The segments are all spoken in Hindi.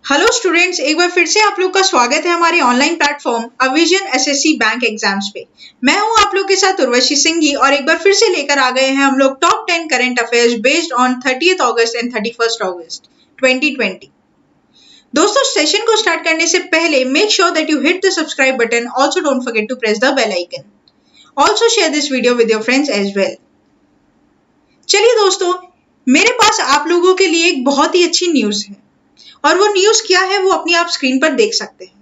हेलो स्टूडेंट्स, एक बार फिर से आप लोग का स्वागत है हमारे ऑनलाइन प्लेटफॉर्म अविजन एसएससी बैंक एग्जाम्स पे। मैं हूं आप लोग के साथ उर्वशी सिंघी और एक बार फिर से लेकर आ गए हैं हम लोग top 10 current affairs based on 30th August and 31st August 2020। दोस्तों, सेशन को स्टार्ट करने से पहले make sure that you hit the subscribe button. Also don't forget to press the bell icon. Also share this video with your friends as well. चलिए दोस्तों, मेरे पास आप लोगों के लिए एक बहुत ही अच्छी न्यूज है और वो न्यूज क्या है वो अपनी आप स्क्रीन पर देख सकते हैं।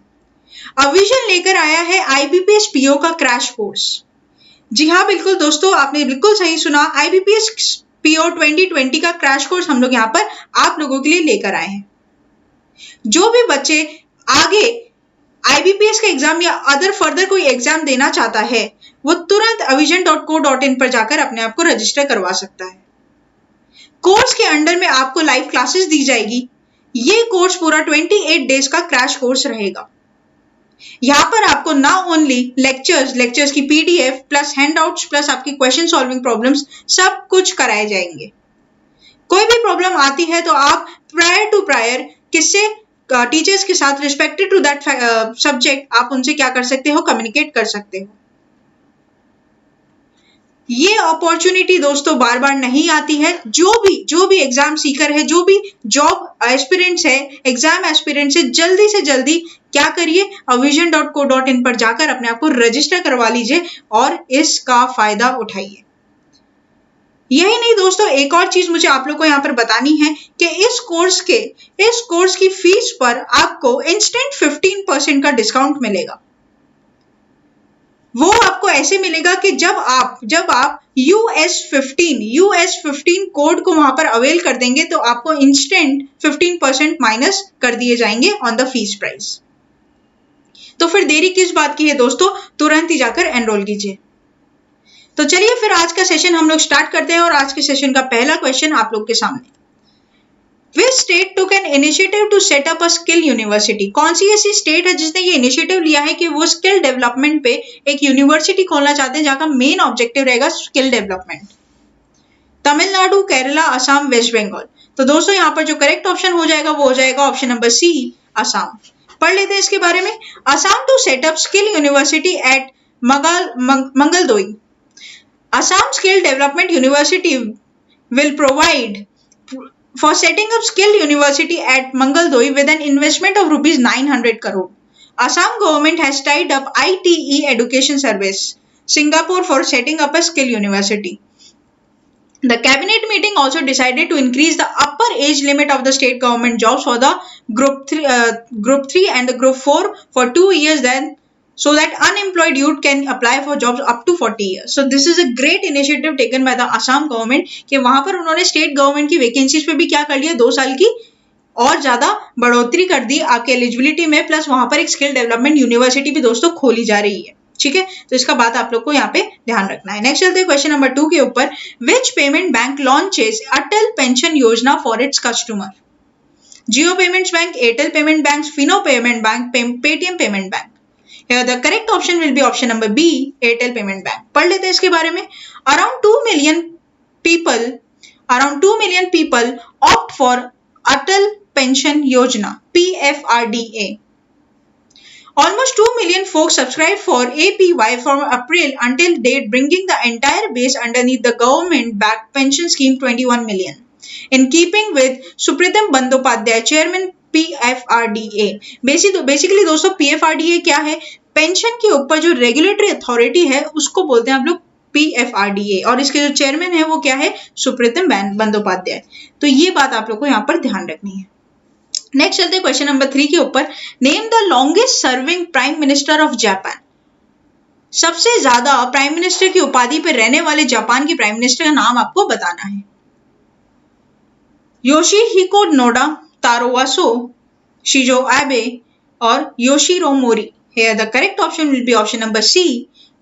अविजन लेकर आया है आईबीपीएस पीओ का क्रैश कोर्स। जी हाँ, बिल्कुल दोस्तों, आपने बिल्कुल सही सुना। आईबीपीएस पीओ 2020 का क्रैश कोर्स हम लोग यहाँ पर आप लोगों के लिए लेकर आए हैं। जो भी बच्चे आगे आईबीपीएस का एग्जाम या अदर फर्दर कोई एग्जाम देना चाहता है वो तुरंत avision.co.in पर जाकर अपने आप को रजिस्टर करवा सकता है। कोर्स के अंडर में आपको लाइव क्लासेस दी जाएगी। ये कोर्स पूरा 28 डेज का क्रैश कोर्स रहेगा। यहाँ पर आपको ना ओनली लेक्चर्स की पीडीएफ प्लस हैंडआउट्स प्लस आपकी क्वेश्चन सॉल्विंग प्रॉब्लम्स सब कुछ कराए जाएंगे। कोई भी प्रॉब्लम आती है तो आप प्रायर किससे टीचर्स के साथ रिस्पेक्टेड टू दैट सब्जेक्ट आप उनसे क्या कर सकते हो, कम्युनिकेट कर सकते हो। ये अपॉर्चुनिटी दोस्तों बार बार नहीं आती है। जो भी एग्जाम सीकर है, जो भी जॉब एस्पिरेंट्स है, एग्जाम एस्पिरेंट्स है, जल्दी से जल्दी क्या करिए, avision.co.in पर जाकर अपने आप को रजिस्टर करवा लीजिए और इसका फायदा उठाइए। यही नहीं दोस्तों, एक और चीज मुझे आप लोग को यहाँ पर बतानी है कि इस कोर्स की फीस पर आपको इंस्टेंट 15% का डिस्काउंट मिलेगा। वो आपको ऐसे मिलेगा कि जब आप US15 कोड को वहां पर अवेल कर देंगे तो आपको इंस्टेंट 15% माइनस कर दिए जाएंगे ऑन द फीस प्राइस। तो फिर देरी किस बात की है दोस्तों, तुरंत ही जाकर एनरोल कीजिए। तो चलिए फिर आज का सेशन हम लोग स्टार्ट करते हैं और आज के सेशन का पहला क्वेश्चन आप लोग के सामने। Which state took an initiative to set up a skill university? कौन सी ऐसी स्टेट है जिसने ये इनिशिएटिव लिया है कि वो स्किल डेवलपमेंट पे एक यूनिवर्सिटी खोलना चाहते हैं जहां का मेन ऑब्जेक्टिव रहेगा skill development? Tamil Nadu, Kerala, Assam, West Bengal. तो दोस्तों यहाँ पर जो करेक्ट ऑप्शन हो जाएगा वो हो जाएगा ऑप्शन नंबर सी, असम। पढ़ लेते हैं इसके बारे में। Assam to setup skill university at Mangaldoi. Assam Skill Development University will provide for setting up Skill University at Mangaldoyi with an investment of rupees 900 crore. Assam government has tied up ITE Education Service Singapore for setting up a skill university. The cabinet meeting also decided to increase the upper age limit of the state government jobs for the group 3 and the group 4 for 2 years then so that unemployed youth can apply for jobs up to 40 years. So this is a great initiative taken by the Assam government कि वहां पर उन्होंने स्टेट गवर्नमेंट की वैकेंसीज पे भी क्या कर लिया, 2 साल की और ज्यादा बढ़ोतरी कर दी आपके एलिजिबिलिटी में, प्लस वहां पर एक स्किल डेवलपमेंट यूनिवर्सिटी भी दोस्तों खोली जा रही है। ठीक है, तो इसका बात आप लोग को यहाँ पे ध्यान रखना है। नेक्स्ट चलते हैं क्वेश्चन नंबर 2 के ऊपर। Which payment bank launches Atal pension Yojana for its customer? Jio payments bank, Airtel payment bank, Fino payment bank, Paytm payment bank. Here the correct option will be option number B, Airtel Payment Bank. पढ़ लेते हैं इसके बारे में। Around 2 million people opt for Atal Pension Yojana (PFRDA). Almost 2 million folks subscribed for APY from April until date, bringing the entire base underneath the government-backed pension scheme 21 million. In keeping with Supratim Bandyopadhyay, Chairman PFRDA। Basically दोस्तों PFRDA क्या है? पेंशन के ऊपर जो रेगुलेटरी अथॉरिटी है उसको बोलते हैं आप लोग PFRDA और इसके जो चेयरमैन है वो क्या है? सुप्रीतम बंदोपाध्याय। तो ये बात आप लोग को यहाँ पर ध्यान रखनी है। नेक्स्ट चलते हैं क्वेश्चन नंबर 3 के ऊपर। Name the longest serving prime minister of Japan. सबसे ज्यादा प्राइम मिनिस्टर की उपाधि पर रहने वाले जापान के प्राइम मिनिस्टर का नाम आपको बताना है। योशिहिको नोडा, तारो शिंजो एबे और Yoshiro Mori. Here the correct option will be option number C,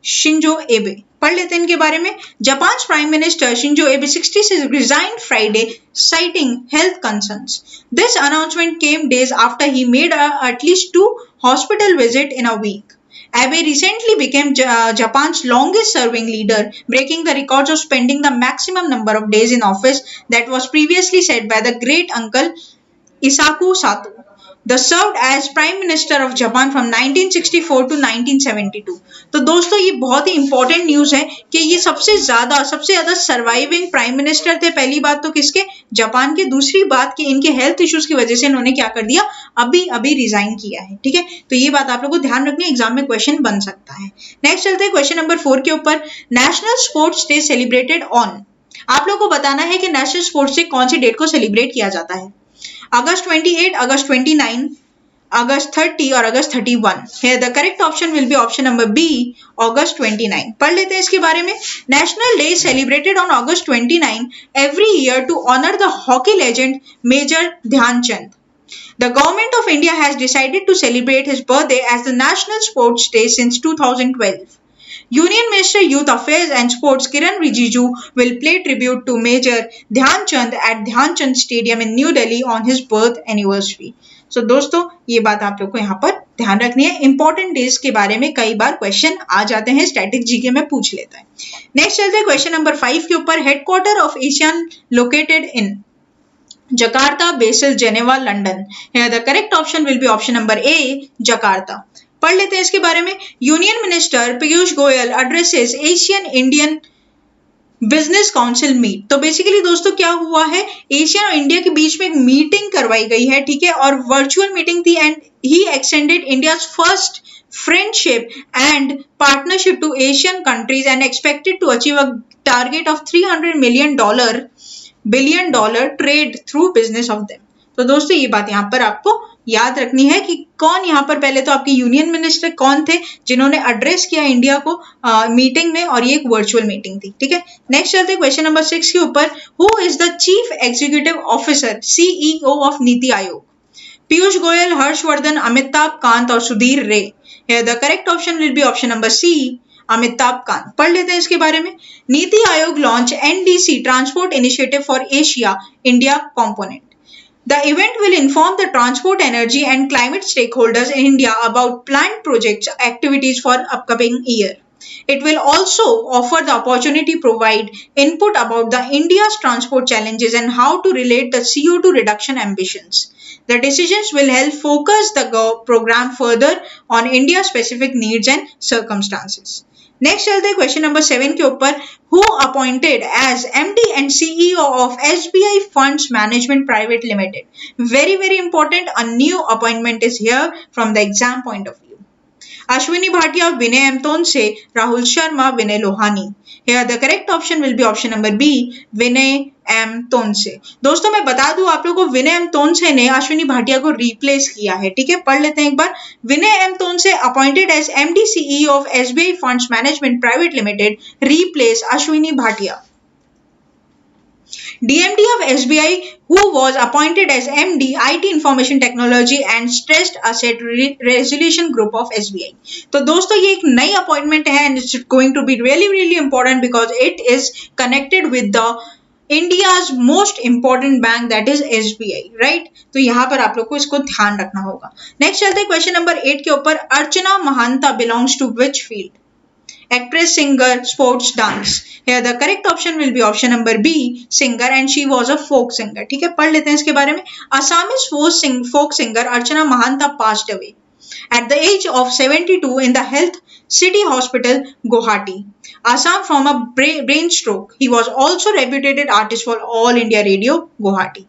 Shinzo एबे। पढ़ लेते हैं इनके बारे में। Japan's Prime Minister Shinzo Abe 66 resigned Friday, citing health concerns. This announcement came days after he made at least 2 hospital visits in a week. Abe recently became Japan's longest-serving leader, breaking the records of spending the maximum number of days in office that was previously set by the great uncle Isaku Sato. The served as prime minister of Japan from 1964 to 1972। तो दोस्तों ये बहुत ही इंपॉर्टेंट न्यूज है कि ये सबसे ज्यादा सर्वाइविंग प्राइम मिनिस्टर थे। पहली बात तो किसके, जापान के। दूसरी बात कि इनके हेल्थ इश्यूज की वजह से इन्होंने क्या कर दिया, अभी अभी रिजाइन किया है। ठीक है, तो ये बात आप लोग को ध्यान रखनी है, एग्जाम में क्वेश्चन बन सकता है। नेक्स्ट चलते हैं क्वेश्चन नंबर 4 के ऊपर। National sports day celebrated on. आप लोग को बताना है कि नेशनल स्पोर्ट्स डे कौन सी डेट को सेलिब्रेट किया जाता है। अगस्त 28, अगस्त 29, अगस्त 30 और अगस्त 31। Here the correct option will be option number B, अगस्त 29। पढ़ लेते हैं इसके बारे में। National day celebrated on August 29 every year to honor the hockey legend Major Dhyanchand. The government of India has decided to celebrate his birthday as the National Sports Day since 2012. Union Minister Youth Affairs and Sports Kiran Rijiju will pay tribute to Major Dhyanchand at Dhyanchand Stadium in New Delhi on his birth anniversary. So दोस्तों ये बात आप लोग को यहाँ पर ध्यान रखनी है। इंपॉर्टेंट डेज के बारे में कई बार क्वेश्चन आ जाते हैं, स्टैटिक जीके में पूछ लेता है। नेक्स्ट चलते हैं क्वेश्चन नंबर 5 के ऊपर। Headquarter of ASEAN located in Jakarta, Basel, Geneva, London. Here the correct option will be option number A, Jakarta. पढ़ लेते हैं इसके बारे में। Union minister Piyush Goyal addresses ASEAN Indian business council meet. तो बेसिकली दोस्तों क्या हुआ है, एशिया और इंडिया के बीच में एक मीटिंग करवाई गई है। ठीक है, और वर्चुअल मीटिंग थी and he extended India's first friendship and partnership to Asian countries and expected to achieve a target of $300 billion trade through business of them। तो दोस्तों ये बात यहाँ पर आपको याद रखनी है कि कौन यहाँ पर, पहले तो आपके यूनियन मिनिस्टर कौन थे जिन्होंने एड्रेस किया इंडिया को मीटिंग में, और ये एक वर्चुअल मीटिंग थी। ठीक है, नेक्स्ट चलते हैं क्वेश्चन नंबर 6 के ऊपर। Who is the chief executive officer CEO of NITI Aayog? Piyush Goyal, Harshvardhan, Amitabh Kant और सुधीर रे। Here the correct option will be option number C, Amitabh Kant. पढ़ लेते हैं इसके बारे में। NITI Aayog launch NDC transport initiative for Asia India component. The event will inform the transport, energy and climate stakeholders in India about planned projects activities for upcoming year. It will also offer the opportunity to provide input about the India's transport challenges and how to relate the CO2 reduction ambitions. The decisions will help focus the program further on India's specific needs and circumstances. Next चलते हैं क्वेश्चन नंबर 7 के ऊपर। Who appointed as MD and CEO of SBI funds management private limited? Very very important, a new appointment is here from the exam point of view. Ashwini Bhatia, Vinay M से, Rahul Sharma, Vinay Lohani. Here the correct option will be option number B, Vinay M से। दोस्तों मैं बता दूं आप लोगों को, विनय एम से ने अश्विनी भाटिया को रिप्लेस किया है। ठीक है, पढ़ लेते हैं एक बार। विनय एम से appointed as MD CEO of SBI funds management private limited, replace Ashwini Bhatia. DMD of SBI who was appointed as MD IT Information Technology and Stressed Asset Resolution Group of SBI। तो दोस्तों ये एक नई अपॉइंटमेंट है and it's going to be really important because it is connected with the India's most important bank that is SBI, right? तो यहाँ पर आप लोग को इसको ध्यान रखना होगा। नेक्स्ट चलते हैं क्वेश्चन नंबर 8 के ऊपर। अर्चना महांता belongs to which field? Actress, singer, sports, dance। Here the correct option will be option number B, singer, and she was a folk singer। ठीक है, पढ़ लेते हैं इसके बारे में। Assamese folk singer Archana Mahanta passed away at the age of 72 in the Health City Hospital, Guwahati, Assam from a brain stroke. He was also reputed artist for All India Radio, Guwahati.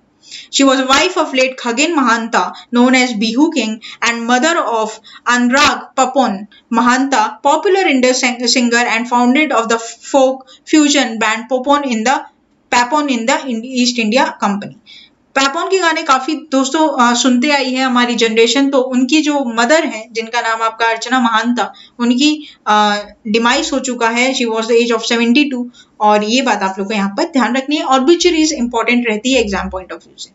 She was a wife of late Khagen Mahanta, known as Bihu King, and mother of Anurag Papon Mahanta, popular Indian singer and founder of the folk fusion band Papon in the East India Company। Papon के गाने काफी दोस्तों सुनते आई है हमारी जनरेशन। तो उनकी जो मदर है जिनका नाम आपका अर्चना महांता, उनकी डिमाइस हो चुका है। She was the age of 72 और ये बात आप लोग को यहाँ पर ध्यान रखनी है। ऑब्ituaries इंपॉर्टेंट रहती है एग्जाम पॉइंट ऑफ व्यू से।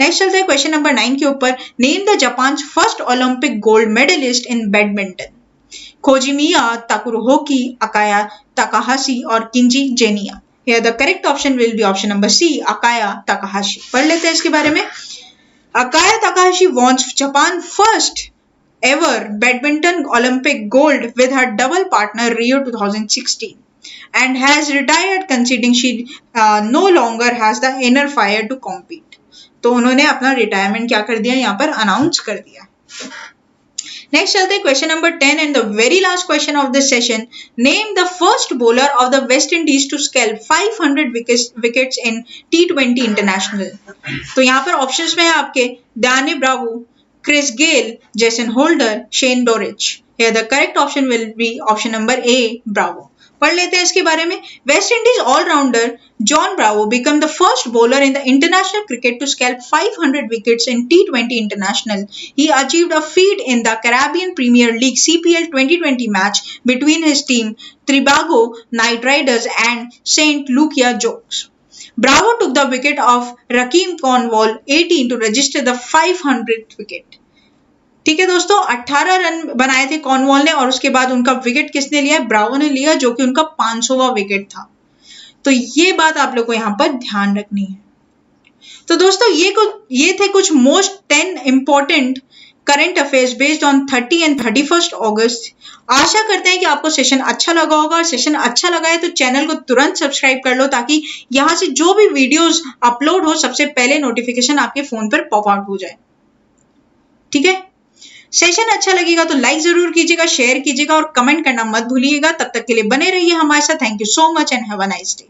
नेक्स्ट चलता है क्वेश्चन नंबर 9 के ऊपर। Name the Japan first Olympic gold medalist in badminton. खोजिमिया ताकुरोहोकी, अकाया ताकाहाशी और किंजी जेनिया। Here the correct option will be option number C, Akaya Takahashi। पढ़ लेते हैं इसके बारे में। Akaya Takahashi won Japan first ever badminton Olympic gold with her double partner Rio 2016 and has retired conceding she no longer has the inner fire to compete। तो उन्होंने अपना रिटायरमेंट क्या कर दिया, यहाँ पर अनाउंस कर दिया। नेक्स्ट चलते हैं question number 10 and the very last question of this session. Name the first bowler of the West Indies to scalp 500 wickets in T20 international. तो यहाँ पर ऑप्शंस में है आपके Danny Bravo, Chris Gayle, Jason Holder, Shane Dowrich. Here the correct option will be option number A, Bravo. पढ़ लेते हैं इसके बारे में। West Indies all rounder John Bravo became the first bowler in the international cricket to scalp 500 wickets in T20 international. He achieved a feat in the Caribbean Premier League CPL 2020 match between his team Tribago Knight Riders and St. Lucia Jokes. Bravo took the wicket of Rakeem Cornwall 18 to register the 500th wicket. ठीक है दोस्तों, 18 रन बनाए थे कॉर्नवॉल ने और उसके बाद उनका विकेट किसने लिया, ब्रावो ने लिया, जो कि उनका 500वां विकेट था। तो ये बात आप लोग को यहाँ पर ध्यान रखनी है। तो दोस्तों ये थे कुछ most 10 important current affairs based on 30 and 31 अगस्त। आशा करते हैं कि आपको सेशन अच्छा लगा होगा, और सेशन अच्छा लगा है तो चैनल को तुरंत सब्सक्राइब कर लो, ताकि यहाँ से जो भी वीडियोस अपलोड हो सबसे पहले नोटिफिकेशन आपके फोन पर पॉप आउट हो जाए। ठीक है, सेशन अच्छा लगेगा तो लाइक जरूर कीजिएगा, शेयर कीजिएगा और कमेंट करना मत भूलिएगा। तब तक के लिए बने रहिए हमारे साथ। Thank you so much and have a nice day.